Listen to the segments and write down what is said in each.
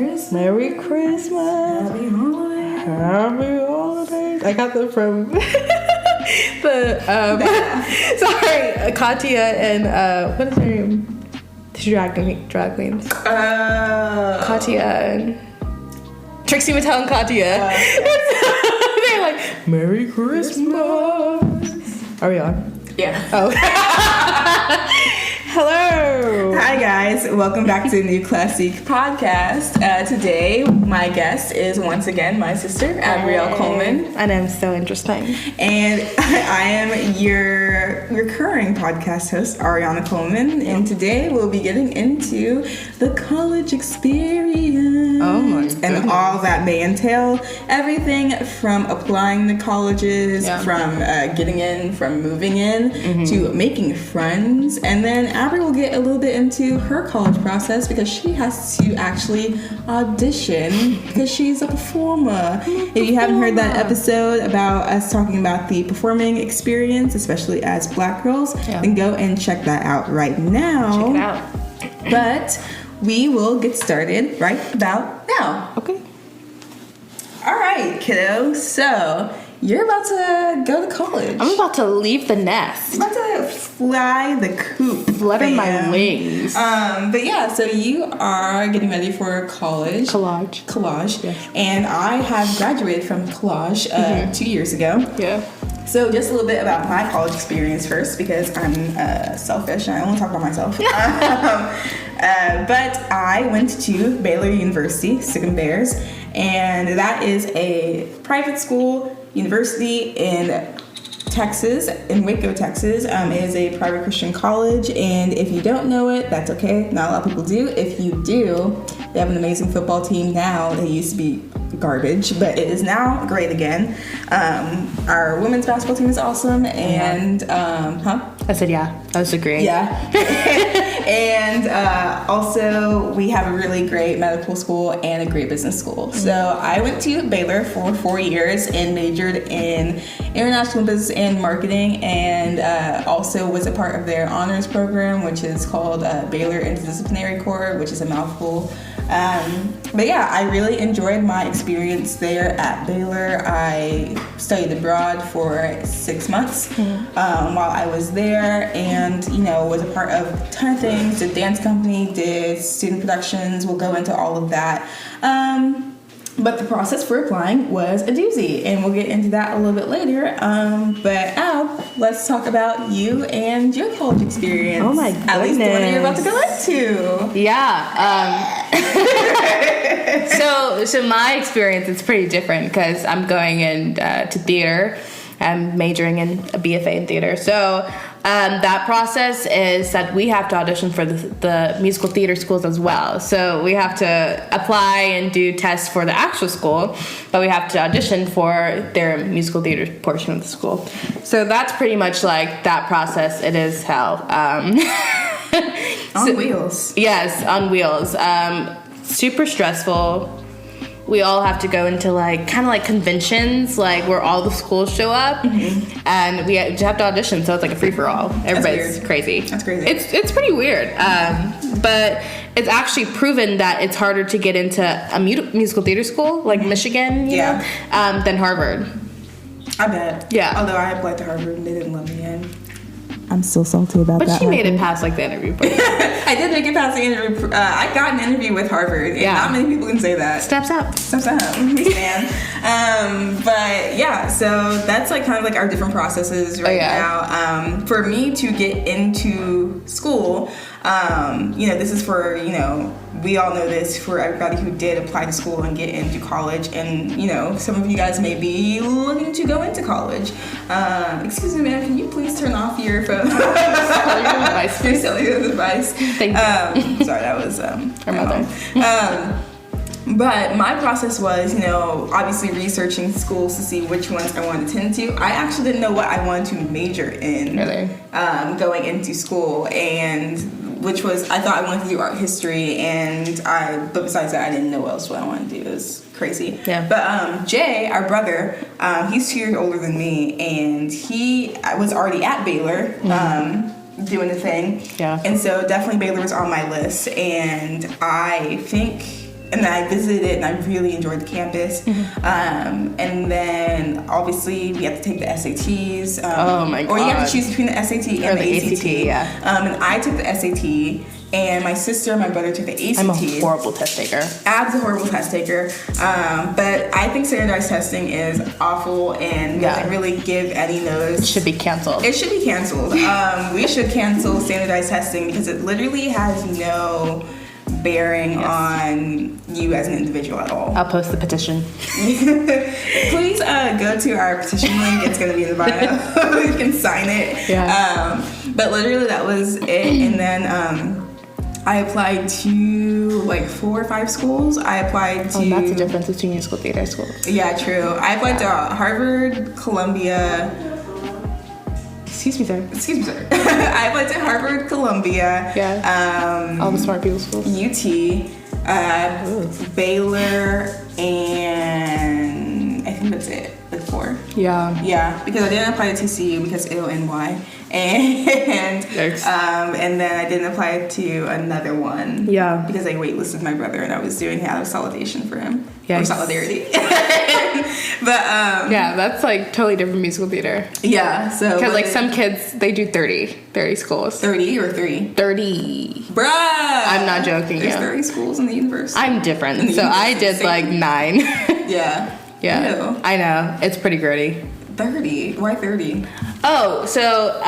Christmas. Merry Christmas. Happy holidays. Happy holidays. I got them from sorry, Katya and what is her name? Drag queens. Katya and Trixie Mattel and Katya. They're like, Merry Christmas. Are we on? Yeah. Oh. Hello. Hi guys, welcome back to the new Classique podcast. Today, my guest is once again my sister, Abriel Coleman. And I'm so interesting. And I am your recurring podcast host, Ariana Coleman. And today we'll be getting into the college experience. Oh my goodness. And all that may entail. Everything from applying to colleges, from getting in, from moving in, to making friends. And then Abby will get a little bit into her college process because she has to actually audition because she's a performer. If you haven't heard that episode about us talking about the performing experience, especially as Black girls, then go and check that out right now. Check it out. But we will get started right about now. Okay. All right, kiddo. So you're about to go to college. I'm about to leave the nest. I'm about to fly the coop. Flutter my wings. But yeah, so you are getting ready for college. Collage. Yes. And I have graduated from collage 2 years ago. Yeah. So just a little bit about my college experience first, because I'm selfish and I only talk about myself. But I went to Baylor University, Sic Bears, and that is a private school university in Texas, in Waco, Texas. It is a private Christian college, and if you don't know it, that's okay. Not a lot of people do. If you do, they have an amazing football team now. They used to be garbage, but it is now great again. Our women's basketball team is awesome, and I said yeah. I was agreeing. Yeah. And also we have a really great medical school and a great business school. So I went to Baylor for 4 years and majored in international business and marketing, and also was a part of their honors program, which is called Baylor Interdisciplinary Corps, which is a mouthful. But yeah, I really enjoyed my experience there at Baylor. I studied abroad for 6 months while I was there, and was a part of a ton of things. Did dance company, did student productions. We'll go into all of that. But the process for applying was a doozy, and we'll get into that a little bit later. But Al, let's talk about you and your college experience. Oh my goodness. At least the one you're about to go into. Yeah. So my experience is pretty different because I'm going in to theater. I'm majoring in a BFA in theater. So that process is that we have to audition for the musical theater schools as well. So we have to apply and do tests for the actual school, but we have to audition for their musical theater portion of the school. So that's pretty much like that process. It is hell. On wheels. Yes, on wheels. Super stressful. We all have to go into kind of conventions, where all the schools show up, and we have to audition. So it's like a free for all. Everybody's crazy. That's crazy. It's pretty weird, but it's actually proven that it's harder to get into a musical theater school like Michigan, than Harvard. I bet. Yeah. Although I applied to Harvard and they didn't let me in. I'm still salty about that. But she made it past the interview part. I did make it past the interview. I got an interview with Harvard, and not many people can say that. Steps up. We stand. But yeah, so that's kind of our different processes right now. For me to get into school, this is for we all know this for everybody who did apply to school and get into college, and some of you guys may be looking to go into college. Excuse me, ma'am, can you please turn off your phone? Your cellular device. Thank you. Sorry, that was our mother. But my process was, obviously researching schools to see which ones I wanted to attend to. I actually didn't know what I wanted to major in. Really? Going into school, and which was, I thought I wanted to do art history, but besides that, I didn't know what else I wanted to do. It was crazy. Yeah. But Jay, our brother, he's 2 years older than me, and he was already at Baylor. Doing the thing. Yeah. And so definitely Baylor was on my list, and I think and then I visited it, and I really enjoyed the campus. And then obviously we have to take the SATs. Oh my god! Or you have to choose between the SAT and the ACT. Yeah. And I took the SAT. And my sister and my brother took the ACT. I'm a horrible test taker. Ab's a horrible test taker. But I think standardized testing is awful and doesn't really give any notice. It should be canceled. It should be canceled. We should cancel standardized testing because it literally has no bearing on you as an individual at all. I'll post the petition. Please go to our petition link. It's going to be in the bio. You can sign it. Yeah. But literally that was it. And then I applied to like 4 or 5 schools. I applied to... Oh, that's the difference between musical theater schools. Yeah, true. I applied to Harvard, Columbia... Excuse me, sir. I applied to Harvard, Columbia... Yeah. All the smart people schools. UT, Baylor, and I think that's it. Like 4. Yeah. Yeah, because I didn't apply to TCU because ILNY. And then I didn't apply to another one. Yeah. Because I waitlisted my brother and I was doing out of solidation for him. Yeah. Or solidarity. But yeah, that's like totally different musical theater. Yeah. So because like some kids they do 30 schools. 30 or 3? 30. Bruh. I'm not joking. There's 30 schools in the universe. I'm different. So I did like 9. Yeah. Yeah. Ew. I know. It's pretty gritty. 30? Why 30? Oh, so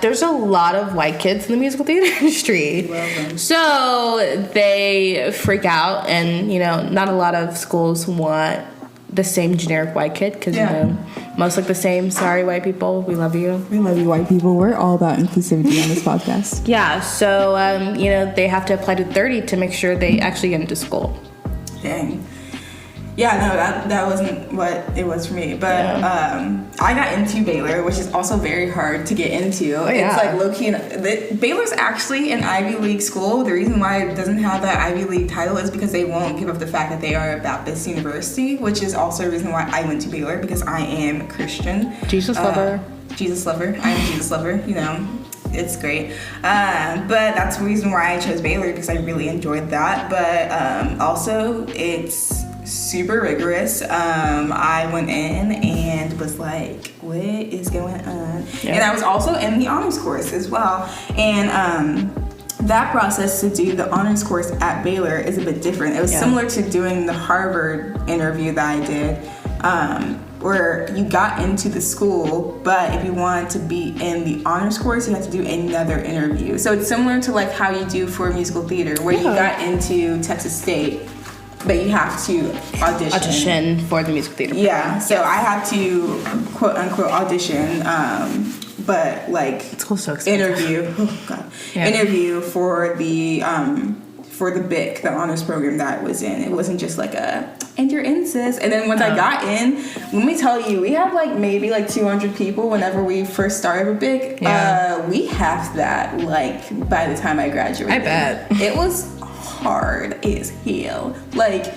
there's a lot of white kids in the musical theater industry. Love them. So they freak out, and not a lot of schools want the same generic white kid because most look the same. Sorry, white people, we love you. We love you, white people. We're all about inclusivity on this podcast. Yeah, so they have to apply to 30 to make sure they actually get into school. Dang. Yeah, no, that wasn't what it was for me. But I got into Baylor, which is also very hard to get into. Oh, yeah. It's like low-key. Baylor's actually an Ivy League school. The reason why it doesn't have that Ivy League title is because they won't give up the fact that they are a Baptist university, which is also a reason why I went to Baylor, because I am a Christian. Jesus lover. Jesus lover. I'm a Jesus lover, It's great. But that's the reason why I chose Baylor, because I really enjoyed that. But also, it's super rigorous. I went in and was like, what is going on? Yeah. And I was also in the honors course as well. And that process to do the honors course at Baylor is a bit different. It was similar to doing the Harvard interview that I did, where you got into the school, but if you wanted to be in the honors course, you had to do another interview. So it's similar to like how you do for musical theater, where you got into Texas State, but you have to audition for the musical theater. Yeah, so I had to quote unquote audition, but like it's so expensive. Interview for the BIC, the honors program that I was in. It wasn't just like and you're in, sis. And then once I got in, let me tell you, we had like maybe like 200 people whenever we first started with BIC. Yeah. We halved that like by the time I graduated. I bet. It was hard as hell. Like,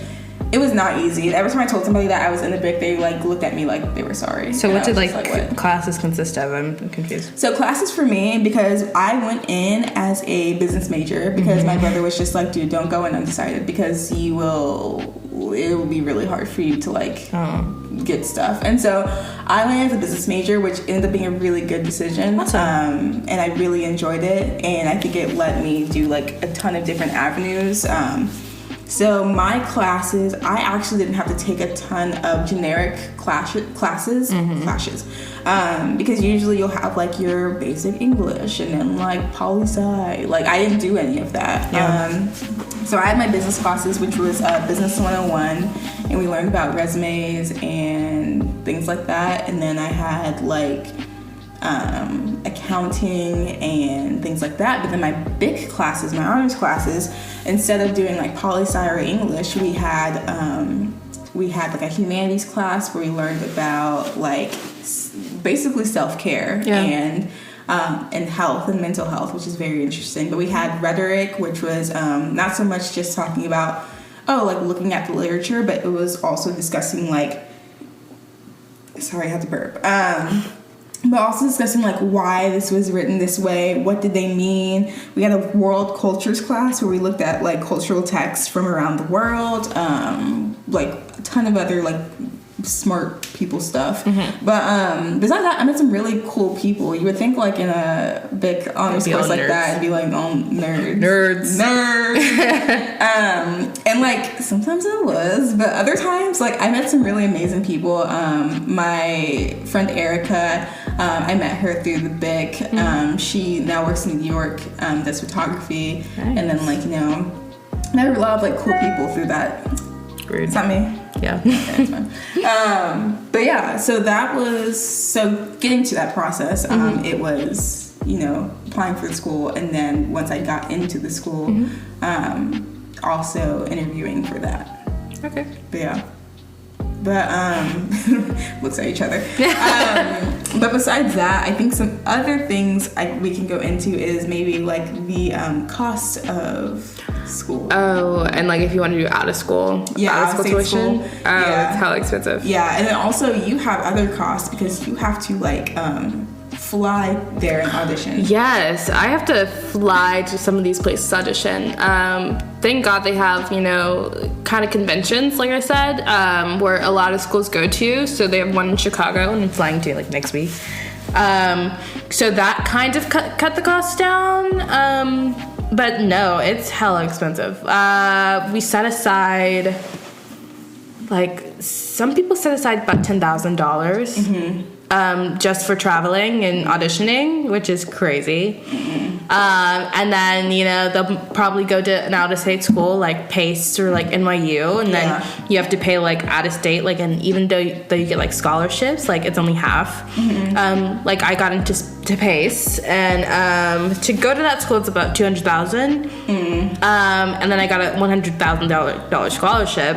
it was not easy. And every time I told somebody that I was in the BIC, they like looked at me like they were sorry. So what did what classes consist of? I'm confused. So classes for me, because I went in as a business major, because my brother was just like, dude, don't go in undecided, because it will be really hard for you to like get stuff. And so I went as a business major, which ended up being a really good decision. Awesome. And I really enjoyed it, and I think it let me do like a ton of different avenues. So my classes, I actually didn't have to take a ton of generic classes, because usually you'll have like your basic English and then like poli-sci. Like I didn't do any of that. Yeah. So I had my business classes, which was Business 101, and we learned about resumes and things like that. And then I had like accounting and things like that. But then my big classes, my honors classes, instead of doing like poli-sci or English, we had like a humanities class where we learned about like basically self-care and health and mental health, which is very interesting. But we had rhetoric, which was not so much just talking about like looking at the literature, but it was also discussing like, sorry, I had to burp. but also discussing like why this was written this way, what did they mean. We had a world cultures class where we looked at like cultural texts from around the world, like a ton of other like smart people stuff. But besides that, I met some really cool people. You would think like in a big honors course like that, it'd be like, oh, nerds. And like sometimes it was, but other times like I met some really amazing people. My friend Erica, I met her through the BIC. She now works in New York, does photography. Nice. And then like, you know, met a lot of like cool people through that. Rude. It's not me. Yeah. Okay, it's fine. But yeah, so getting to that process, it was, you know, applying for the school, and then once I got into the school, also interviewing for that. Okay. But yeah. But looks at each other. But besides that, I think some other things we can go into is maybe like the cost of school. Oh, and like if you want to do out of school tuition. Oh, it's hella expensive. Yeah, and then also you have other costs because you have to like fly there and audition. Yes, I have to fly to some of these places to audition. Thank God they have, you know, kind of conventions, like I said, where a lot of schools go to. So they have one in Chicago, and I'm flying to like next week. So that kind of cut the cost down. But no, it's hella expensive. We set aside, like, some people set aside about $10,000 just for traveling and auditioning, which is crazy. And then, you know, they'll probably go to an out-of-state school like Pace or like NYU, and then you have to pay like out-of-state, like, and even though you get like scholarships, like it's only half. Like I got into Pace, and to go to that school it's about $200,000. And then I got a $100,000 scholarship,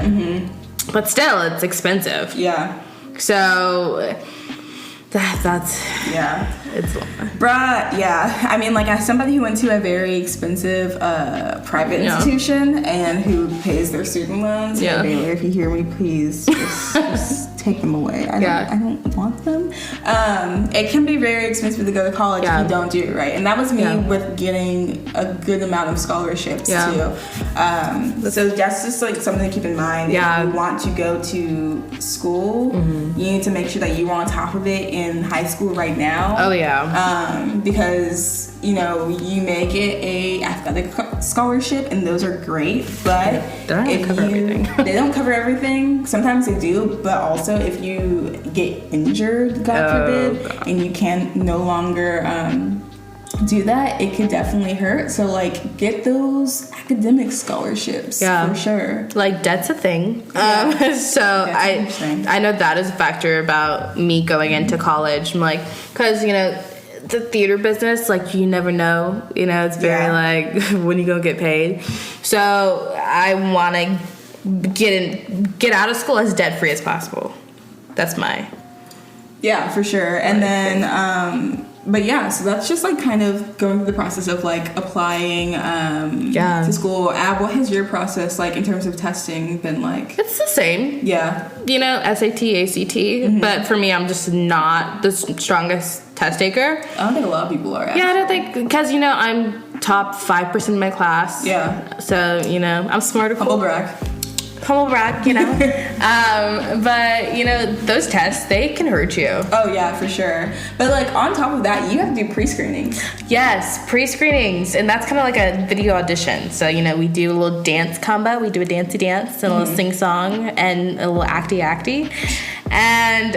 but still it's expensive. Yeah. So that's it's bruh. Yeah, I mean, like, as somebody who went to a very expensive private institution and who pays their student loans, Baylor, if you hear me, please just take them away. I don't want them. It can be very expensive to go to college if you don't do it right, and that was me with getting a good amount of scholarships too. So that's just like something to keep in mind. If you want to go to school, you need to make sure that you're on top of it in high school right now. Because, you know, you may get a athletic scholarship, and those are great, but they don't cover everything. Sometimes they do, but also if you get injured, God forbid, and you can no longer do that, it could definitely hurt. So like, get those academic scholarships for sure. Like, debt's a thing. So I know that is a factor about me going into college. I'm like, because, you know, the theater business, like, you never know, you know, it's very like when you gonna get paid. So I want to get out of school as debt free as possible. That's my for sure. And then but yeah, so that's just like kind of going through the process of like applying to school. Ab, what has your process like in terms of testing been like? It's the same. Yeah. You know, SAT, ACT, but for me, I'm just not the strongest test taker. I don't think a lot of people are. Actually. Yeah, I don't think, because, you know, I'm top 5% in my class. Yeah. So, you know, I'm smarter. Humble brag, you know. But, you know, those tests, they can hurt you. Oh, yeah, for sure. But, like, on top of that, you have to do pre-screenings. Yes, pre-screenings. And that's kind of like a video audition. So, you know, we do a little dance combo. We do a dancey dance and a little sing-song and a little acty-acty. And,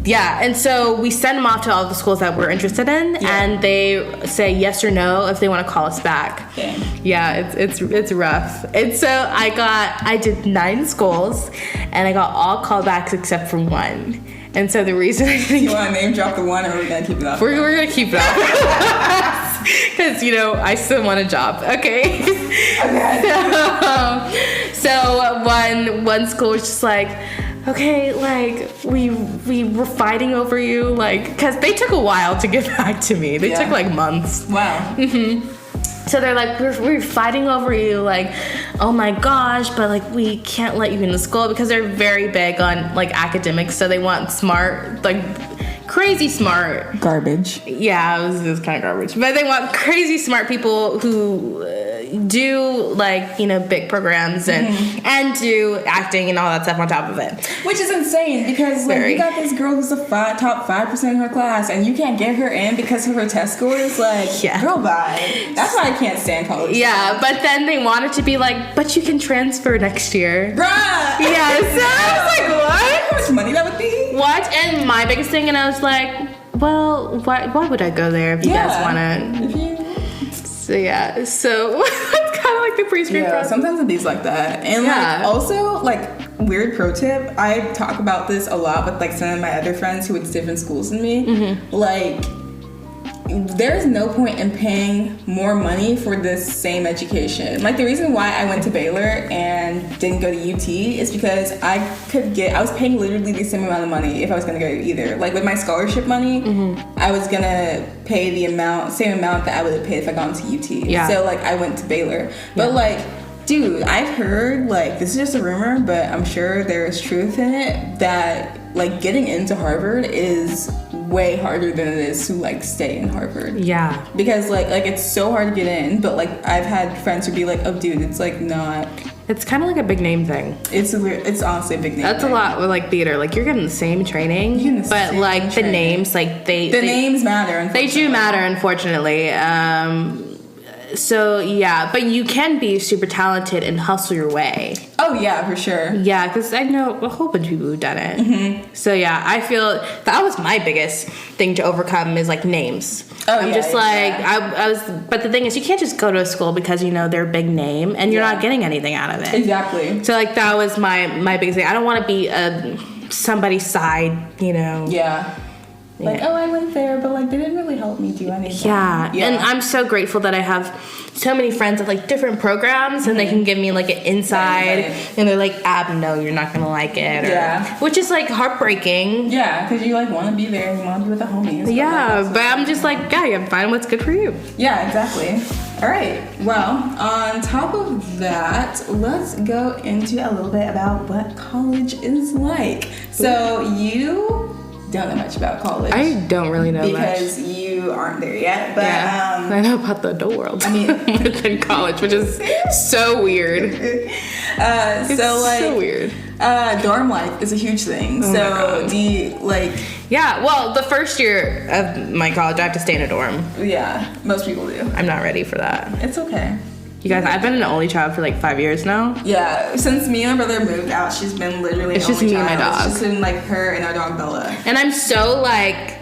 and so we send them off to all the schools that we're interested in, and they say yes or no if they want to call us back. Okay. Yeah, it's rough. And so I did 9 schools, and I got all callbacks except for one. And so the reason you want to name drop the one, or we're gonna keep it off? We're gonna keep it off because, you know, I still want a job. Okay. So one school was just like, okay, like, we were fighting over you, like, because they took a while to get back to me. They took, like, months. Wow. So they're like, we're fighting over you, like, oh my gosh, but, like, we can't let you in the school, because they're very big on, like, academics, so they want smart, like, crazy smart. Garbage. Yeah, it was kind of garbage. But they want crazy smart people who do like, you know, big programs and do acting and all that stuff on top of it. Which is insane because like you got this girl who's the top 5% of her class and you can't get her in because of her test scores. Like, girl, bye. That's why I can't stand college. Yeah, but then they want it to be like, but you can transfer next year. Bruh! Yeah, so I was like, what? How much money that would be? What? And my biggest thing, and I was like, well, why would I go there if you guys want to? So yeah, so it's kind of like the pre-screen process. Sometimes it be like that. And like also like weird pro tip, I talk about this a lot with like some of my other friends who went to different schools than me. Like there's no point in paying more money for this same education. Like the reason why I went to Baylor and didn't go to UT is because I was paying literally the same amount of money if I was gonna go to either. Like with my scholarship money, I was gonna pay the same amount that I would have paid if I got into UT. Yeah. So like I went to Baylor. But like, dude, I've heard, like, this is just a rumor, but I'm sure there is truth in it, that like getting into Harvard is way harder than it is to like stay in Harvard. Yeah. Because like it's so hard to get in, but like I've had friends who be like, oh dude, it's like not. It's kind of like a big name thing. It's honestly a big name. That's thing. A lot with like theater. Like you're getting the same training, but like the names, like the names matter. They do matter, unfortunately. So yeah, but you can be super talented and hustle your way. Oh yeah, for sure. Yeah, because I know a whole bunch of people who've done it. So yeah, I feel that was my biggest thing to overcome is like names. I'm just like I was, but the thing is, you can't just go to a school because you know they're a big name and you're not getting anything out of it. Exactly. So like that was my biggest thing. I don't want to be somebody's side, you know. Yeah. Like, oh, I went there, but like they didn't really help me do anything. Yeah, and I'm so grateful that I have so many friends at like different programs, and they can give me like an inside, and they're like, no, you're not gonna like it, which is like heartbreaking. Yeah, because you like want to be there and you want to be with the homies. Yeah, but I'm just like, yeah, you find what's good for you. Yeah, exactly. All right. Well, on top of that, let's go into a little bit about what college is like. So you don't know much about college. I don't really know because you aren't there yet. But I know about the adult world. I mean, within college, which is so weird. It's so weird. Dorm life is a huge thing. So do you like? Yeah. Well, the first year of my college, I have to stay in a dorm. Yeah, most people do. I'm not ready for that. It's okay. You guys, I've been an only child for like 5 years now. Yeah, since me and my brother moved out, she's been literally it's just me child. and my dog. It's just been like her and our dog Bella. And I'm so like,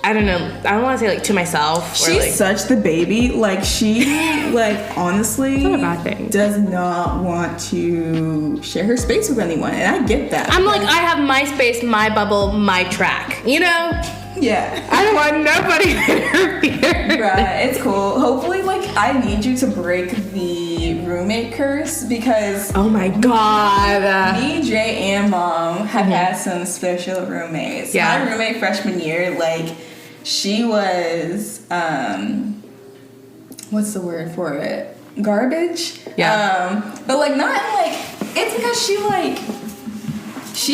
I don't know, I don't want to say like to myself. She's like, such the baby. Like she, like honestly, it's not a bad thing. Does not want to share her space with anyone, and I get that. I'm like, I have my space, my bubble, my track. You know? Yeah. I don't want nobody to interfere. Right, it's cool. Hopefully, like, I need you to break the roommate curse because oh my god, me, Jay, and Mom have had some special roommates. Yeah. My roommate freshman year, like, she was what's the word for it? Garbage. Yeah. But like not like it's because she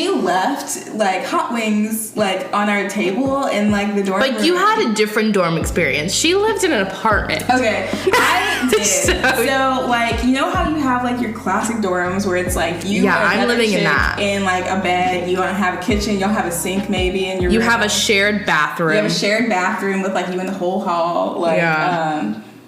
left like hot wings like on our table in like the dorm room. But you had a different dorm experience. She lived in an apartment. Okay, I did. So like you know how you have like your classic dorms where it's like you I'm living in that in like a bed. You don't have a kitchen. You don't have a sink maybe in your room. have a shared bathroom. You have a shared bathroom with like you in the whole hall. Like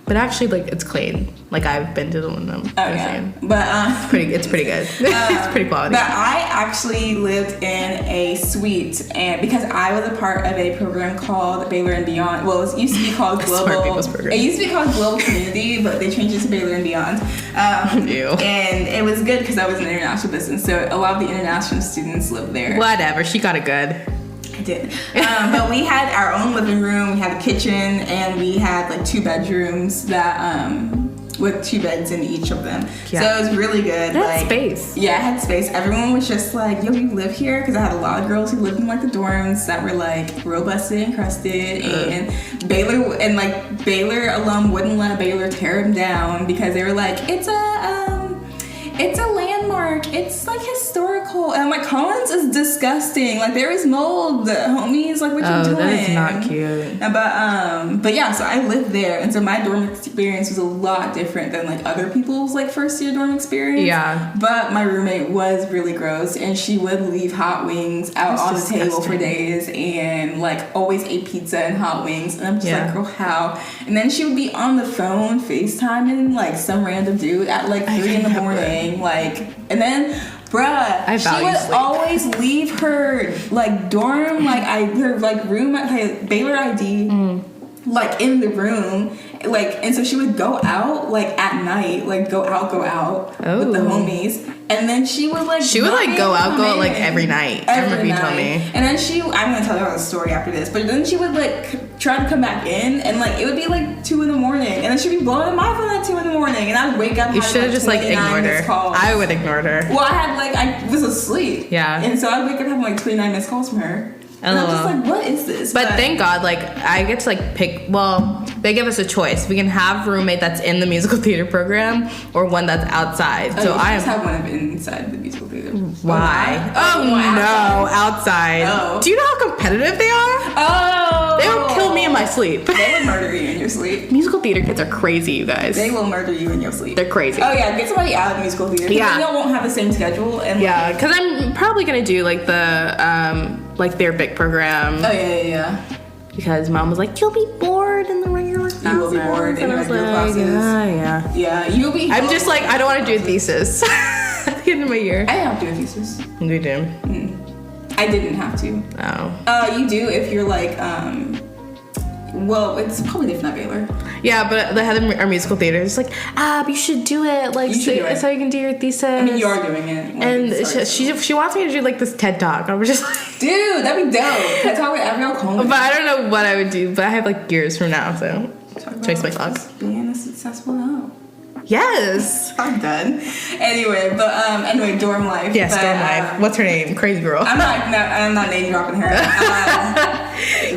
but actually, like, it's clean. Like, I've been to the one of them. Okay. But, it's pretty good. It's pretty quality. But I actually lived in a suite, and because I was a part of a program called Baylor and Beyond. Well, it used to be called Global. Smart People's Program. It used to be called Global Community, but they changed it to Baylor and Beyond. Ew. And it was good because I was in international business, so a lot of the international students lived there. Whatever. She got it good. I did. But we had our own living room, we had a kitchen, and we had like 2 bedrooms that with 2 beds in each of them. Yeah. So it was really good. That's space. Yeah, I had space. Everyone was just like, yo, you live here? Because I had a lot of girls who lived in like the dorms that were like real busted and crusted. And Baylor, and like Baylor alum wouldn't let Baylor tear them down because they were like, it's It's a landmark. It's like historical. And I'm like, Collins is disgusting. Like there is mold, homies. Like what you doing? That is not cute. But yeah, so I lived there, and so my dorm experience was a lot different than like other people's like first year dorm experience. Yeah. But my roommate was really gross, and she would leave hot wings out on the table for days, and like always ate pizza and hot wings. And I'm just like, girl, how? And then she would be on the phone FaceTiming like some random dude at like 3 in the morning, like, and then. Bruh, she would always leave her like dorm, like her like room at her Baylor ID, like in the room, like, and so she would go out like at night, like go out with the homies, and then she would like go out like every night. Every night. Told me. And then I'm gonna tell you the story after this, but then she would like try to come back in, and like it would be like 2 in the morning, and then she'd be blowing up my phone at 2 in the morning, and I'd wake up. You should have just like ignored her. I would ignore her. Well, I was asleep. Yeah. And so I'd wake up having like 29 missed calls from her. And I'm just like, what is this? But thank God, like, I get to, like, pick, well, they give us a choice. We can have a roommate that's in the musical theater program or one that's outside. So I just have one inside the musical theater. Why? Oh, no, outside. Oh. Do you know how competitive they are? Oh. They will kill me in my sleep. They will murder you in your sleep. Musical theater kids are crazy, you guys. They will murder you in your sleep. They're crazy. Oh, yeah, get somebody out of musical theater. Yeah. They won't have the same schedule. And yeah, because I'm probably going to do, like, like their big program. Oh, yeah. Because mom was like, you'll be bored in the regular classes. You will be bored in the regular classes. Yeah. Yeah, you'll be. I'm just like, I don't want to do a thesis at the end of my year. I have to do a thesis. You do? I didn't have to. Oh. You do if you're like, well, it's probably different at Baylor. Yeah, but they had our musical theater. It's like, you should do it. Like, so you can do your thesis. I mean, you are doing it. And she wants me to do like this TED Talk. I was just like, dude, that'd be dope. TED Talk with Abriel Coleman. But I don't know what I would do. But I have like years from now, so chase my clock. Being a successful now. Yes. I'm done. Anyway, dorm life. Yes, dorm life. What's her name? Crazy girl. I'm not name dropping her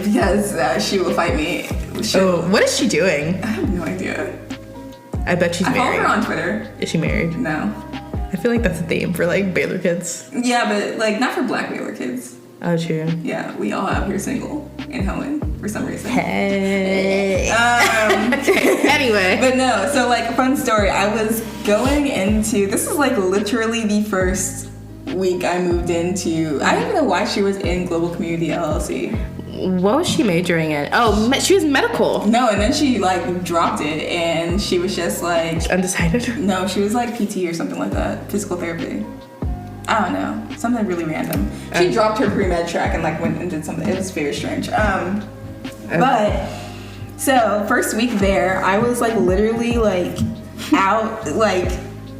because she will fight me. What is she doing? I have no idea. I bet she's married. I follow her on Twitter. Is she married? No. I feel like that's a theme for like Baylor kids. Yeah, but like not for Black Baylor kids. Oh, true. Yeah, we all out here single in Helen for some reason. Hey. Anyway. But no, so like fun story. I was going into, this is like literally the first week I moved into, I don't even know why she was in Global Community LLC. What was she majoring in? Oh, she was medical. No, and then she like dropped it and she was just like... Undecided? No, she was like PT or something like that. Physical therapy. I don't know. Something really random. She dropped her pre-med track and like went and did something. It was very strange. But so first week there, I was like literally like out like,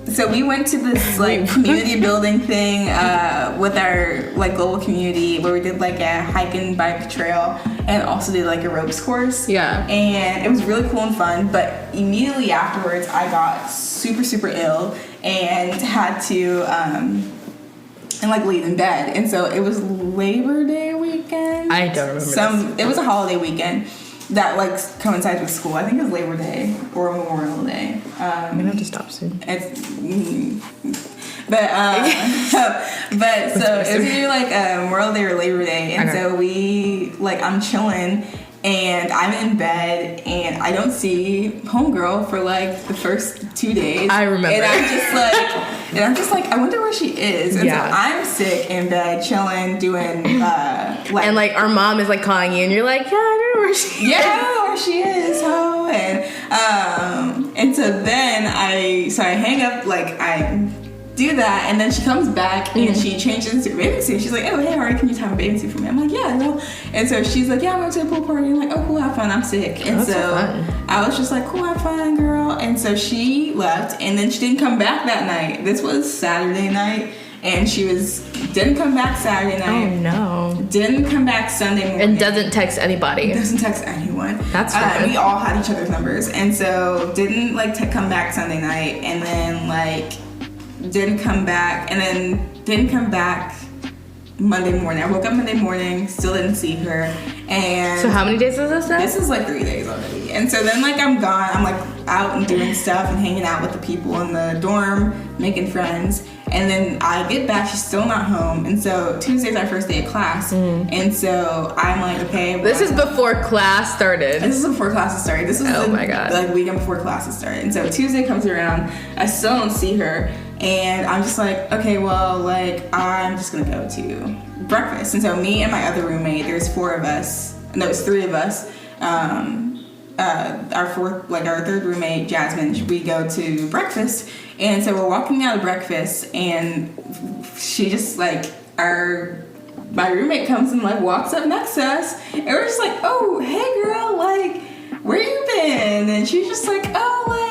so we went to this like community building thing with our like global community where we did like a hike and bike trail and also did like a ropes course. Yeah. And it was really cool and fun, but immediately afterwards I got super, super ill and had to and like laid in bed. And so it was Labor Day weekend. I don't remember. It was a holiday weekend that like coincides with school. I think it was Labor Day or Memorial Day. I'm gonna have to stop soon. But so it was either like Memorial Day or Labor Day, and so I'm chilling and I'm in bed and I don't see homegirl for like the first 2 days. I remember. And I'm just like, I wonder where she is. And so I'm sick in bed, chilling, doing and like our mom is like calling you and you're like, yeah, I don't know where she is. Yeah, I don't know where she is. Oh, and so then I hang up, like I do that, and then she comes back and she changes into a bathing suit. She's like, oh, hey, Ari, can you have a bathing suit for me? I'm like, yeah, no. And so she's like, yeah, I'm going to a pool party. I'm like, oh, cool, have fun. I'm sick. And so I was just like, cool, have fun, girl. And so she left, and then she didn't come back that night. This was Saturday night, and didn't come back Saturday night. Oh, no. Didn't come back Sunday morning. And doesn't text anybody. Doesn't text anyone. That's fine. We all had each other's numbers, and so didn't like come back Sunday night, and then like didn't come back, and then didn't come back Monday morning. I woke up Monday morning, still didn't see her, And so how many days is this now? This is like 3 days already. And so then like I'm gone. I'm like out and doing stuff and hanging out with the people in the dorm, making friends. And then I get back, she's still not home. And so Tuesday's our first day of class. And so I'm like, okay. Well, this is before class started. This is before classes started. This is my God. Like weekend before classes started. And so Tuesday comes around, I still don't see her. And I'm just like, okay, well, like I'm just gonna go to breakfast. And so me and my other roommate, there's 4 of us. No, it's 3 of us. Our third roommate, Jasmine, we go to breakfast. And so we're walking out of breakfast, and she just like my roommate comes and like walks up next to us, and we're just like, oh, hey girl, like where you been? And she's just like, oh, like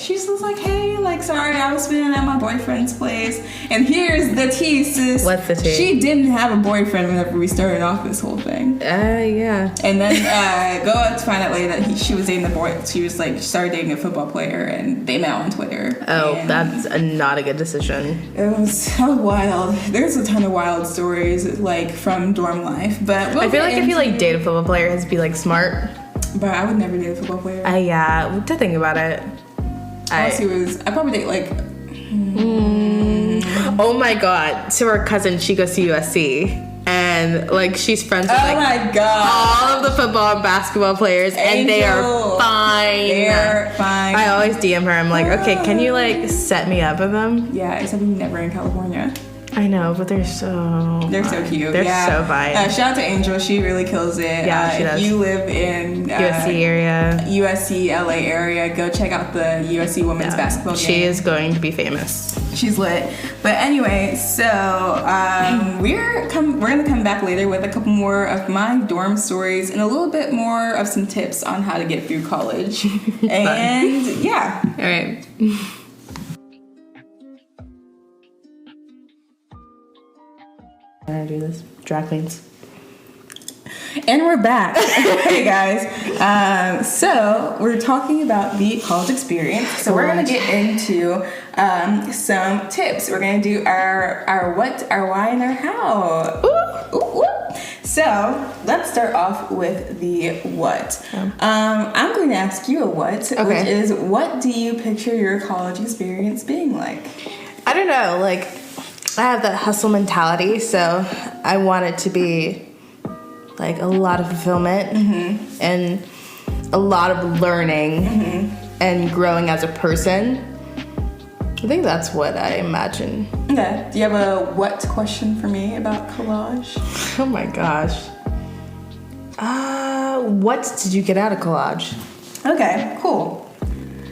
she's just like, hey, like sorry, I was spending at my boyfriend's place. And here's the tea, sis. What's the tea? She didn't have a boyfriend whenever we started off this whole thing. Yeah. And then go out to find out later that she was dating the boy. She was like started dating a football player, and they met on Twitter. Oh, that's not a good decision. It was so wild. There's a ton of wild stories like from dorm life, but I feel like if you like date a football player, it has to be like smart. But I would never date a football player. Yeah, to think about it. I probably date like. Oh my God! So our cousin, she goes to USC, and like she's friends with like my God. all of the football and basketball players, and they are fine. They're fine. I always DM her. I'm like, okay, can you like set me up with them? Yeah, except we're never in California. I know, but they're so cute. They're so fine. Shout out to Angel. She really kills it. Yeah, she does. If you live in USC area, USC LA area, go check out the USC women's basketball game. She is going to be famous. She's lit. But anyway, so we're gonna come back later with a couple more of my dorm stories and a little bit more of some tips on how to get through college. And yeah. All right. I'm gonna do this. Drag queens. And we're back. Hey guys. So we're talking about the college experience. So we're gonna get into some tips. We're gonna do our what, our why, and our how. Ooh, ooh, ooh. So let's start off with the what. I'm going to ask you a what, which is what do you picture your college experience being like? I don't know, like I have that hustle mentality, so I want it to be like a lot of fulfillment and a lot of learning and growing as a person. I think that's what I imagine. Okay. Do you have a what question for me about collage? Oh my gosh. What did you get out of college? Okay, cool.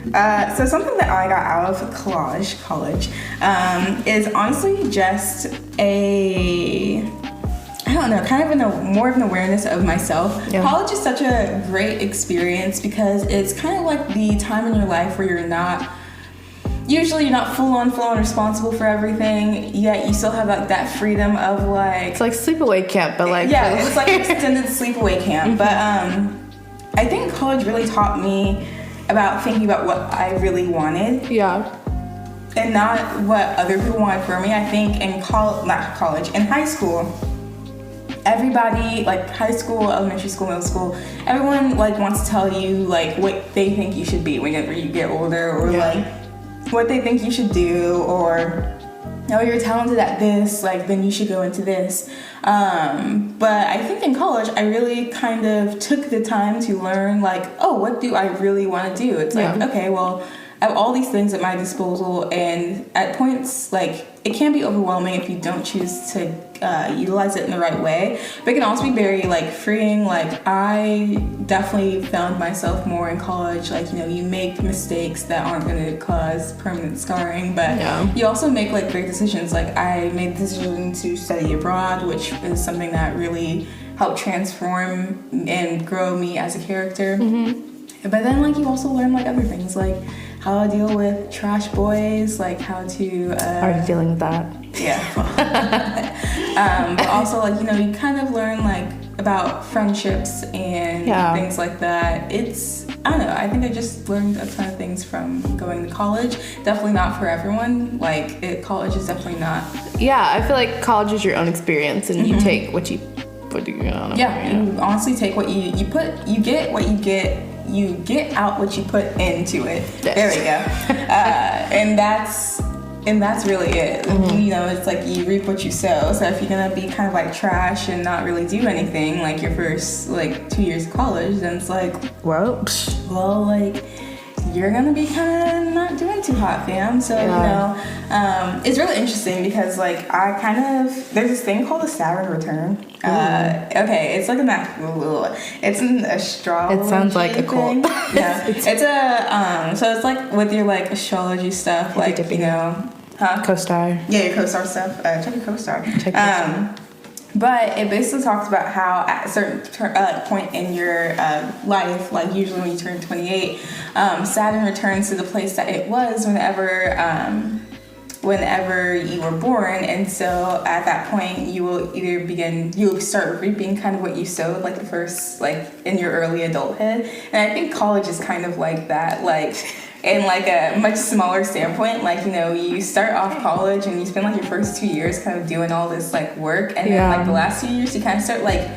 So something that I got out of college is honestly just I don't know, kind of more of an awareness of myself. Yeah. College is such a great experience because it's kind of like the time in your life where you're not full on responsible for everything, yet you still have like that freedom of like... It's like sleepaway camp, but like... Yeah, it's like extended sleepaway camp. But I think college really taught me about thinking about what I really wanted. Yeah. And not what other people wanted for me. I think in in high school, everybody, like high school, elementary school, middle school, everyone like wants to tell you like what they think you should be whenever you get older, or like what they think you should do, or oh, you're talented at this, like then you should go into this. But I think in college I really kind of took the time to learn like, oh, what do I really want to do? It's like, okay, well, I have all these things at my disposal, and at points like it can be overwhelming if you don't choose to utilize it in the right way, but it can also be very like freeing. Like I definitely found myself more in college, like, you know, you make mistakes that aren't going to cause permanent scarring, but you also make like great decisions. Like I made the decision to study abroad, which is something that really helped transform and grow me as a character. But then like you also learn like other things, like how to deal with trash boys, like how to... Are you dealing with that? Yeah. But also, like, you know, you kind of learn, like, about friendships and things like that. I don't know, I think I just learned a ton of things from going to college. Definitely not for everyone. Like, college is definitely not... Yeah, I feel like college is your own experience, and you take what you what do you know? Yeah, you honestly take what you put, you get what you get. You get out what you put into it. Yes. There we go. And that's really it. You know, it's like you reap what you sow. So if you're gonna be kind of like trash and not really do anything, like your first like 2 years of college, then it's like, well, like you're gonna be kind of not doing too hot, fam. So you know, it's really interesting because like I kind of, there's this thing called a Saturn return. Okay, it's like it's an astrology. It sounds like a cult. Yeah, it's a so it's like with your like astrology stuff, like you know, co-star. Yeah, your co-star stuff. Check your co-star. Check co-star. But it basically talks about how at a certain point in your life, like usually when you turn 28, Saturn returns to the place that it was whenever you were born. And so at that point, you will start reaping kind of what you sowed, like the first, like in your early adulthood. And I think college is kind of like that, like in like a much smaller standpoint. Like, you know, you start off college and you spend like your first 2 years kind of doing all this like work, and then like the last 2 years you kind of start like,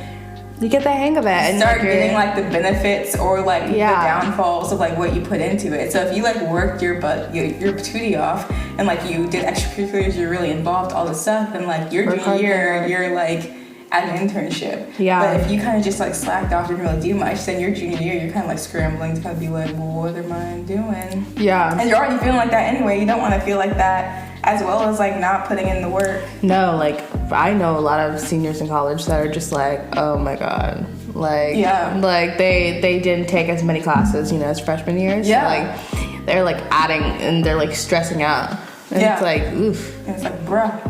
you get the hang of it and start getting like the benefits or like the downfalls of like what you put into it. So if you like worked your patootie off and like you did extracurriculars, you're really involved, all this stuff, and like your junior year you're like at an internship. But if you kind of just like slacked off, didn't really do much, then your junior year you're kind of like scrambling to kind of be like, well, what am I doing? Yeah. And you're already feeling like that anyway. You don't want to feel like that, as well as like not putting in the work. No, like I know a lot of seniors in college that are just like, oh my god, like like they didn't take as many classes, you know, as freshman years. So, like they're like adding and they're like stressing out. And it's like, oof. And it's like, bruh.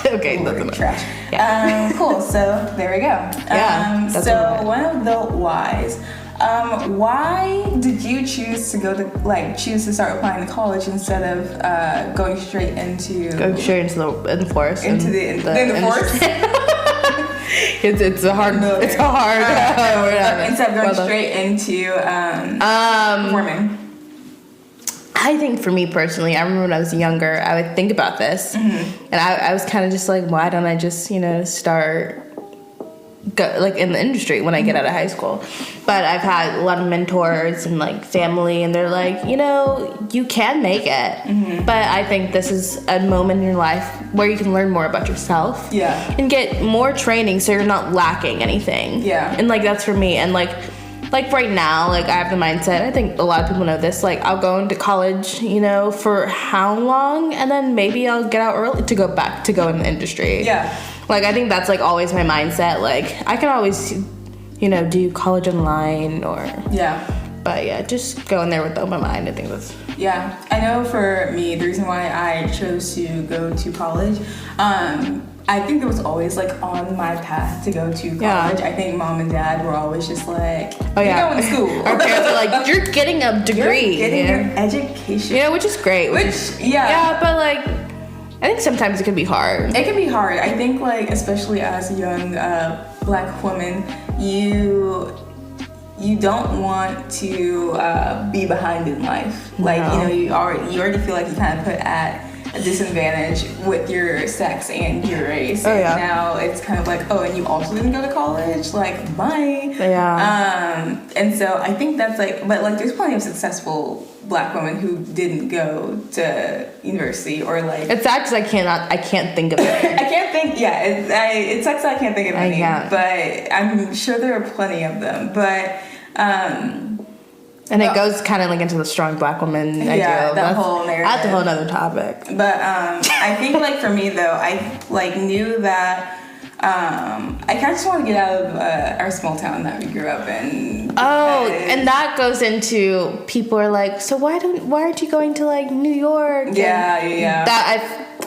Okay, that's enough. Trash. Cool. So there we go. So one of the whys. Why did you choose to start applying to college instead of going straight into the forest? Into the forest. It's a hard word. Instead of going straight into performing. I think for me personally, I remember when I was younger, I would think about this, and I was kind of just like, why don't I just, you know, start like in the industry when I get out of high school? But I've had a lot of mentors and like family, and they're like, you know, you can make it, but I think this is a moment in your life where you can learn more about yourself, and get more training so you're not lacking anything, and like that's for me. And like right now, like I have the mindset, I think a lot of people know this, like I'll go into college, you know, for how long, and then maybe I'll get out early to go in the industry. Like I think that's like always my mindset. Like I can always, you know, do college online or but just go in there with open mind. I think that's I know for me, the reason why I chose to go to college, I think it was always like on my path to go to college. I think mom and dad were always just like, you're going to school. Our parents are like, you're getting a degree. You're getting your education. Yeah, which is great. Yeah, but like, I think sometimes it can be hard. It can be hard. I think like, especially as a young black woman, you don't want to be behind in life. Like, you know, you already feel like you kind of put at a disadvantage with your sex and your race. And now it's kind of like, and you also didn't go to college? Like, bye. And so I think that's like, but like there's plenty of successful black women who didn't go to university or like. It's actually, I can't think of it. I can't think, it sucks that I can't think of any, but I'm sure there are plenty of them. But, and it goes kind of like into the strong black woman idea. That whole narrative. That's a whole other topic. But I think like for me though, I like knew that I kind of just want to get out of our small town that we grew up in. And that goes into people are like, so why aren't you going to like New York?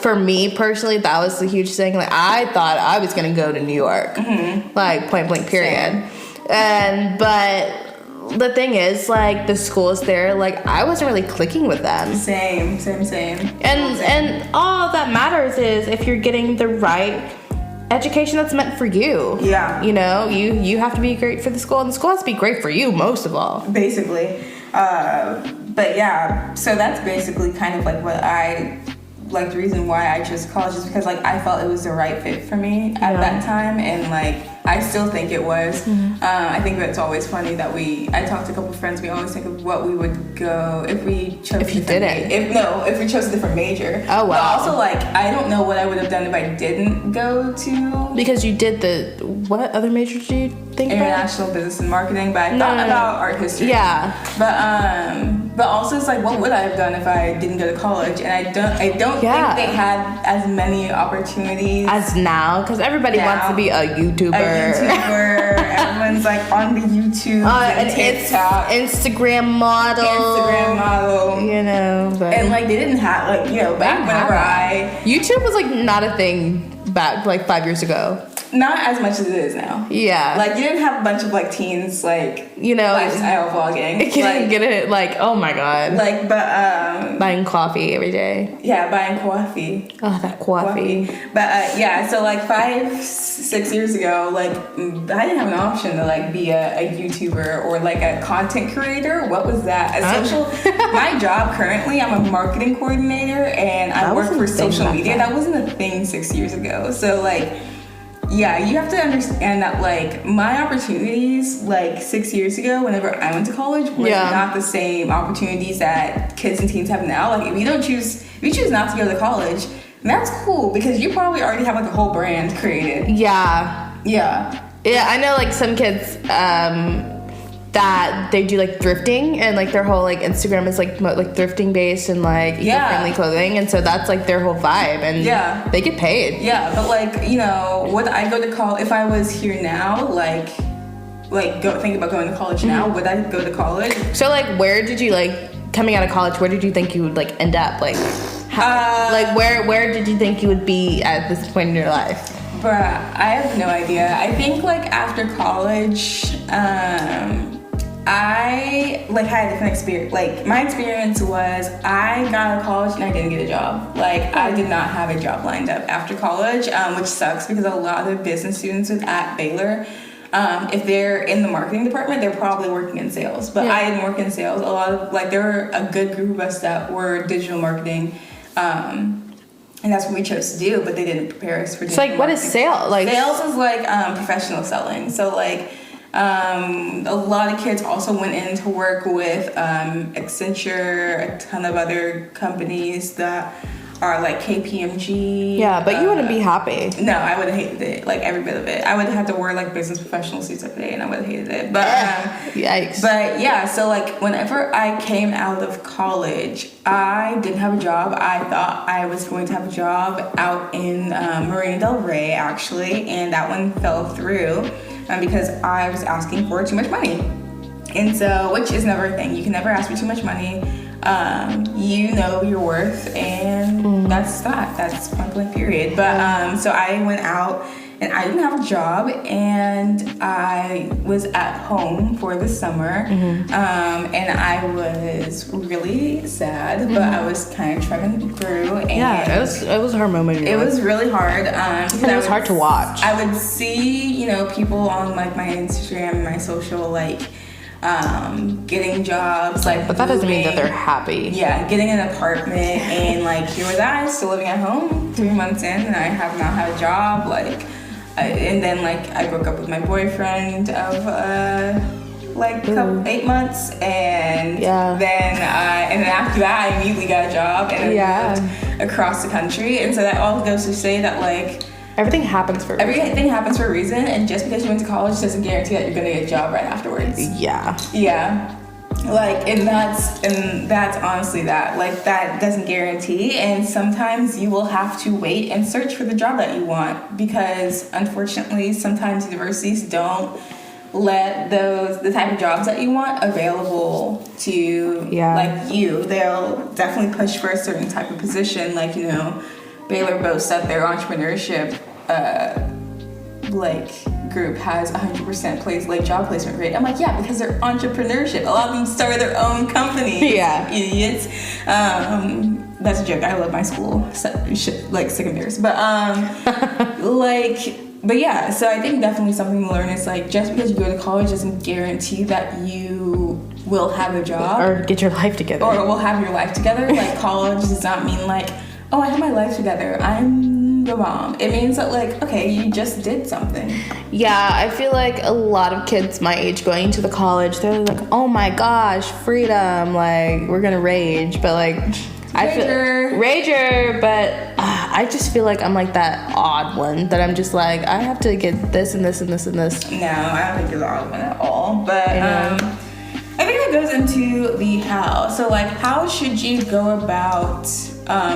For me personally, that was the huge thing. Like I thought I was gonna go to New York, like point blank period. But the thing is, like, the schools there, like, I wasn't really clicking with them. Same. And all that matters is if you're getting the right education that's meant for you. You know, you have to be great for the school, and the school has to be great for you, most of all. Basically. But yeah, so that's basically kind of like what I like the reason why I chose college is because like I felt it was the right fit for me at that time, and like I still think it was. I think that it's always funny that I talked to a couple of friends, we always think of what we would go if we chose if you didn't. If we chose a different major. Oh wow. But also like I don't know what I would have done if I didn't go to, because you did what other major did you think about? International Business and Marketing, but I thought about art history. Yeah. But also it's like, what would I have done if I didn't go to college? And I don't think they had as many opportunities as now, because everybody wants to be a YouTuber. Everyone's like on the YouTube and TikTok, Instagram model, you know. But and like they didn't have like, you know, back whenever YouTube was like not a thing back like 5 years ago. Not as much as it is now. Yeah. Like, you didn't have a bunch of, like, teens, like, you know, lifestyle vlogging. Like, get it, like, oh my god. Like, but, buying coffee every day. Yeah, buying coffee. Oh, that coffee. But, yeah, so, like, 5-6 years ago, like, I didn't have an option to, like, be a YouTuber or, like, a content creator. What was that? My job currently, I'm a marketing coordinator, and I work for social media. That wasn't a thing 6 years ago. So, like, yeah, you have to understand that, like, my opportunities, like, 6 years ago, whenever I went to college, were not the same opportunities that kids and teens have now. Like, if you choose not to go to college, that's cool, because you probably already have, like, a whole brand created. Yeah. I know, like, some kids, that they do like thrifting, and like their whole like Instagram is like thrifting based and like eco-friendly clothing, and so that's like their whole vibe, and they get paid. Yeah, but like, you know, would I go to college if I was here now? Like think about going to college now. Would I go to college? So like, where did you like coming out of college? Where did you think you would like end up? Like, like where did you think you would be at this point in your life? Bruh, I have no idea. I think like after college, I like had a different experience. Like my experience was I got out of college and I didn't get a job. Like I did not have a job lined up after college, which sucks because a lot of business students at Baylor, if they're in the marketing department, they're probably working in sales. But I didn't work in sales. A lot of like there were a good group of us that were digital marketing. And that's what we chose to do, but they didn't prepare us for digital marketing. So like, what is sales? Like sales is like professional selling. So like a lot of kids also went in to work with Accenture, a ton of other companies that are like KPMG. Yeah, but you wouldn't be happy. No, I would have hated it, like every bit of it. I would have had to wear like business professional suits every day, and I would have hated it. But yikes. But yeah, so like whenever I came out of college, I didn't have a job. I thought I was going to have a job out in Marina Del Rey, actually, and that one fell through because I was asking for too much money. And so, which is never a thing. You can never ask for too much money. You know your worth, and that's that. That's point blank period. But so I went out and I didn't have a job, and I was at home for the summer, and I was really sad, but I was kind of trucking through. And yeah, it was a hard moment. It was really hard. And it was hard to watch. I would see, you know, people on like my Instagram and my social, like getting jobs, like, but that doesn't mean that they're happy. Yeah, getting an apartment, and like here was I still living at home 3 months in, and I have not had a job. Like, and then like I broke up with my boyfriend of like 8 months, and then after that I immediately got a job, and I moved across the country, and so that all goes to say that like everything happens for a reason. Everything happens for a reason, and just because you went to college doesn't guarantee that you're gonna get a job right afterwards. Yeah. Like, and that's honestly that. Like, that doesn't guarantee, and sometimes you will have to wait and search for the job that you want, because unfortunately sometimes universities don't let the type of jobs that you want available to like you. They'll definitely push for a certain type of position, like, you know, Baylor boasts that their entrepreneurship like group has 100% job placement rate. I'm like, yeah, because they're entrepreneurship. A lot of them started their own company. Yeah, idiots. That's a joke. I love my school. Like, sick of theirs. But but yeah. So I think definitely something to learn is like, just because you go to college doesn't guarantee that you will have a job or get your life together, or will have your life together. Like, college does not mean like, oh, I have my life together, I'm the bomb, it means that, like, okay, you just did something. Yeah, I feel like a lot of kids my age going to the college, they're like, oh my gosh, freedom, like, we're gonna rage, but like, Rager, but I just feel like I'm like that odd one that I'm just like, I have to get this and this and this and this. No, I don't think you're the odd one at all, but I think that goes into the how. So, like, how should you go about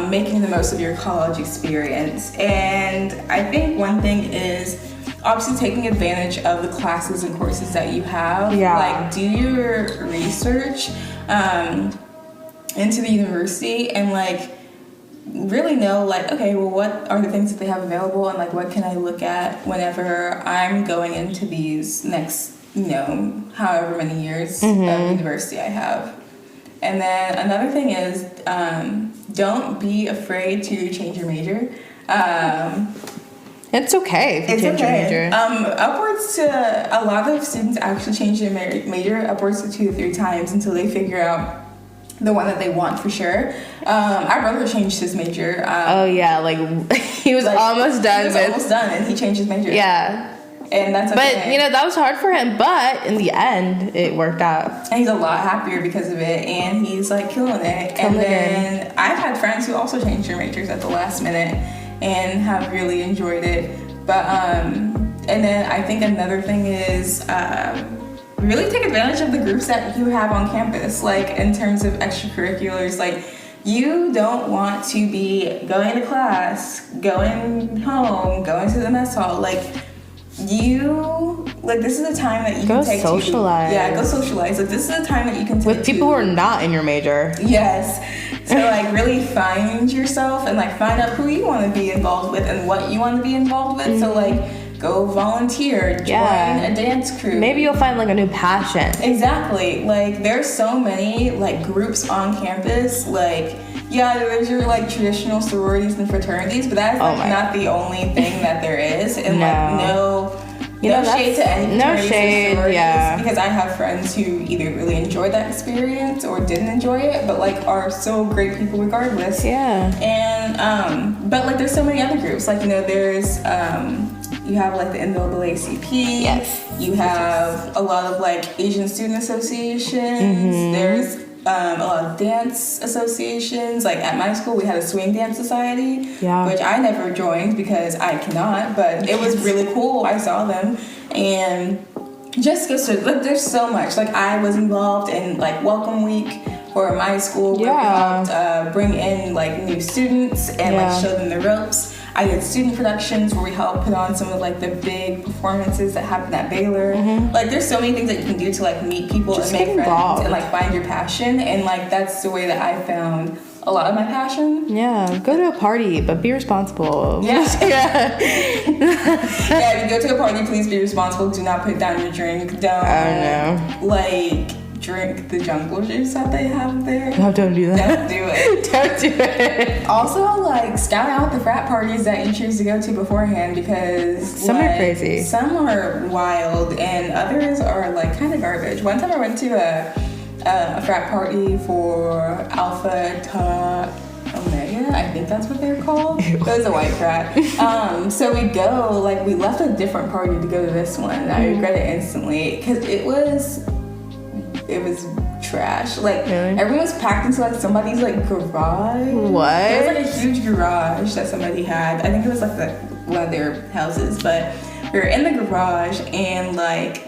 making the most of your college experience? And I think one thing is obviously taking advantage of the classes and courses that you have. Yeah. Like, do your research into the university and, like, really know, like, okay, well, what are the things that they have available, and, like, what can I look at whenever I'm going into these next, you know, however many years of university I have. And then another thing is, don't be afraid to change your major. It's okay if you change your major. Upwards to, a lot of students actually change their major upwards to 2 to 3 times until they figure out the one that they want for sure. Our brother changed his major. Oh yeah, like he was almost done. And he changed his major. Yeah. And that's okay. But, you know, that was hard for him, but in the end, it worked out. And he's a lot happier because of it, and he's, like, killing it. And then I've had friends who also changed their majors at the last minute and have really enjoyed it. But, and then I think another thing is really take advantage of the groups that you have on campus, like, in terms of extracurriculars. Like, you don't want to be going to class, going home, going to the mess hall, like, this is a time that you can take socialize. Go socialize. Like, this is a time that you can take with people who are not in your major. Yes. So, like, really find yourself and, like, find out who you want to be involved with and what you want to be involved with. So, like, go volunteer, join a dance crew. Maybe you'll find, like, a new passion. Exactly. Like, there's so many, like, groups on campus. Like, yeah, there's your, like, traditional sororities and fraternities, but that's, like, not the only thing that there is. And, like, no shade to any fraternities or sororities, because I have friends who either really enjoyed that experience or didn't enjoy it, but, like, are so great people regardless. Yeah. And, but, like, there's so many other groups. Like, you know, there's, you have, like, the NAACP. Yes. You have a lot of, like, Asian student associations. There's a lot of dance associations. Like, at my school, we had a swing dance society, which I never joined because I cannot, but it was really cool. I saw them, and just go to, like, there's so much. Like, I was involved in, like, Welcome Week for my school, where we helped bring in, like, new students and like show them the ropes. I did student productions where we helped put on some of, like, the big performances that happen at Baylor. Like, there's so many things that you can do to, like, meet people and make friends and, like, find your passion. And, like, that's the way that I found a lot of my passion. Yeah, go to a party, but be responsible. Yeah. If you go to a party, please be responsible. Do not put down your drink. Don't, like, drink the jungle juice that they have there. No, don't do that. Don't do it. Don't do it. Also, like, scout out the frat parties that you choose to go to beforehand, because some are crazy. Some are wild and others are, like, kind of garbage. One time I went to a frat party for Alpha Tau Omega, I think that's what they're called. It was a white frat. So we left a different party to go to this one, and I regret it instantly, because it was trash. Like, everyone was packed into, like, somebody's, like, garage. What? It was, like, a huge garage that somebody had. I think it was, like, one of their houses, but we were in the garage, and, like,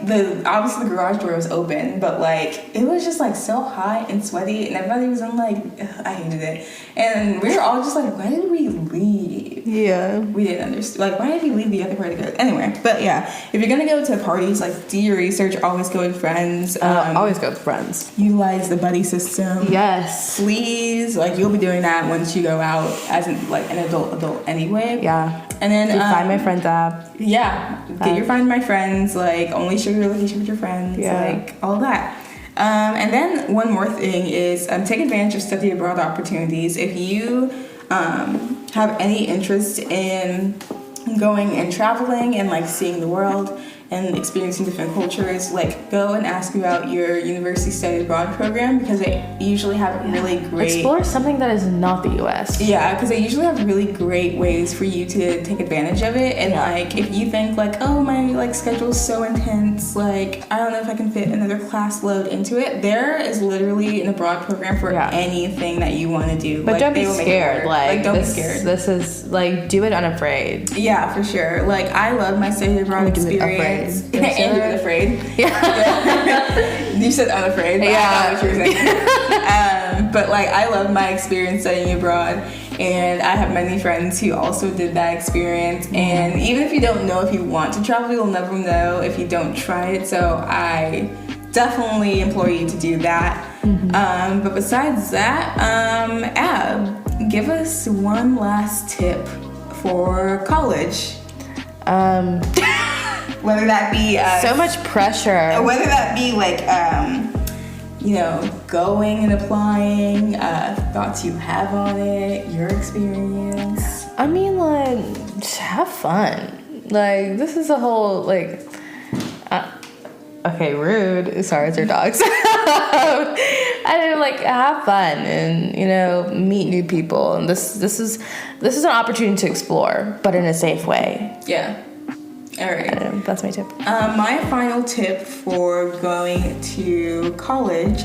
obviously the garage door was open, but, like, it was just, like, so hot and sweaty, and everybody was in, like, I hated it. And we were all just like, why did we leave? Yeah. We didn't understand. Like, why did we leave the other party to go? Anyway, but yeah, if you're gonna go to parties, like, do your research, always go with friends. Always go with friends. Utilize the buddy system. Yes. Please, like, you'll be doing that once you go out as an adult anyway. Yeah. And then Find My Friends app. Yeah. Get your Find My Friends, like, only share your location with your friends, like, all that. And then one more thing is take advantage of study abroad opportunities. If you have any interest in going and traveling and, like, seeing the world and experiencing different cultures, like go and ask about your university study abroad program, because they usually have really great... Explore something that is not the U.S. Yeah, because they usually have really great ways for you to take advantage of it. And like, if you think like, oh, my like schedule's so intense, like I don't know if I can fit another class load into it, there is literally an abroad program for anything that you want to do. But like, don't be scared. Like don't be scared. This is like, do it unafraid. Yeah, for sure. Like, I love my study abroad experience. And do it afraid. Yeah. You said unafraid, but I know what you were saying. But like, I love my experience studying abroad, and I have many friends who also did that experience. And even if you don't know if you want to travel, you'll never know if you don't try it. So I definitely implore you to do that. But besides that, Ab, give us one last tip for college. Whether that be so much pressure. Whether that be like you know, going and applying, thoughts you have on it, your experience. I mean, like, just have fun. Like, this is a whole like. Okay, rude. Sorry, it's our dogs. I didn't like have fun and, you know, meet new people, and this is an opportunity to explore, but in a safe way. Yeah. All right. That's my tip. My final tip for going to college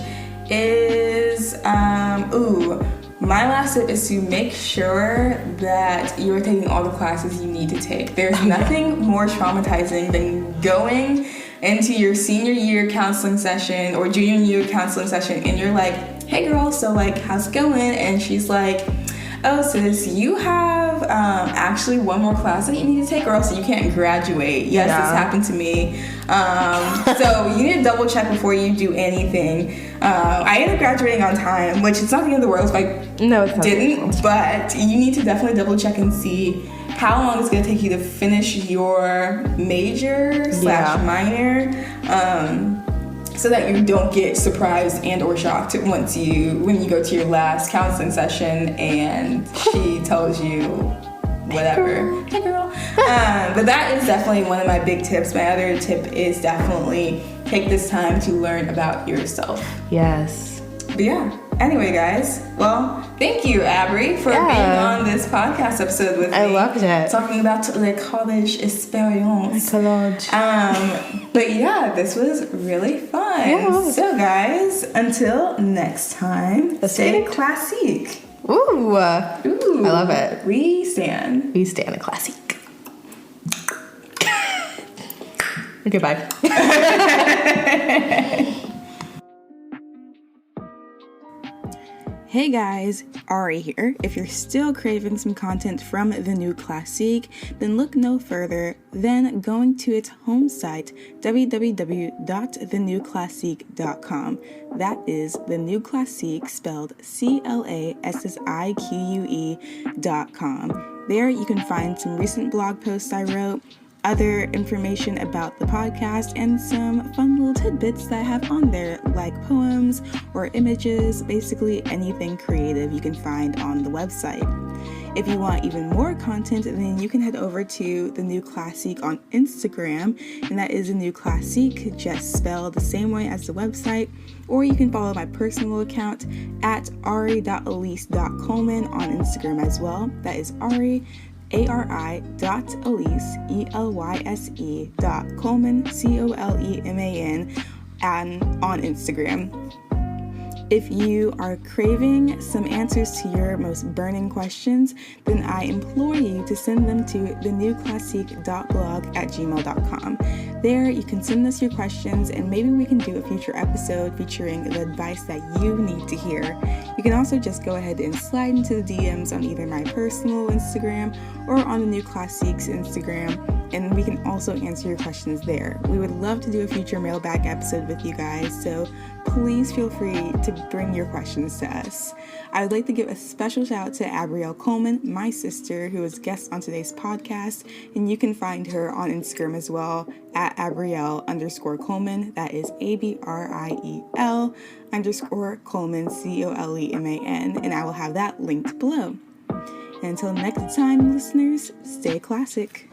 is my last tip is to make sure that you're taking all the classes you need to take. There's nothing more traumatizing than going into your senior year counseling session or junior year counseling session, and you're like, hey girl, so like, how's it going? And she's like, oh, sis, you have actually one more class that you need to take, or else you can't graduate. Yes, this happened to me. So you need to double check before you do anything. I ended up graduating on time, which it's not the end of the world if I didn't, but you need to definitely double check and see how long it's going to take you to finish your major / minor, so that you don't get surprised and or shocked when you go to your last counseling session and she tells you whatever. Hey girl. But that is definitely one of my big tips. My other tip is definitely take this time to learn about yourself. Yes. But yeah. Anyway, guys, well, thank you, Abri, for being on this podcast episode with me. I loved it. Talking about the college experience. College. But yeah, this was really fun. Yeah. So, guys, until next time, stay classique. Ooh. I love it. We stand a classique. Okay, bye. Hey guys, Ari here. If you're still craving some content from the new Classique, then look no further than going to its home site, www.thenewclassique.com. That is the new Classique, spelled CLASSIQUE.com. There you can find some recent blog posts I wrote, other information about the podcast, and some fun little tidbits that I have on there, like poems or images, basically anything creative you can find on the website. If you want even more content, then you can head over to The New Classique on Instagram, and that is The New Classique, just spelled the same way as the website, or you can follow my personal account at ari.elise.coleman on Instagram as well. That is Ari, ARI.Elise, ELYSE.Coleman, COLEMAN, and on Instagram. If you are craving some answers to your most burning questions, then I implore you to send them to thenewclassique.blog@gmail.com. There, you can send us your questions, and maybe we can do a future episode featuring the advice that you need to hear. You can also just go ahead and slide into the DMs on either my personal Instagram or on the New Classique's Instagram, and we can also answer your questions there. We would love to do a future mailbag episode with you guys, so please feel free to bring your questions to us. I would like to give a special shout out to Abriel Coleman, my sister, who is guest on today's podcast, and you can find her on Instagram as well at Abriel_Coleman. That is ABRIEL_Coleman, COLEMAN, and I will have that linked below. And until next time, listeners, stay classic.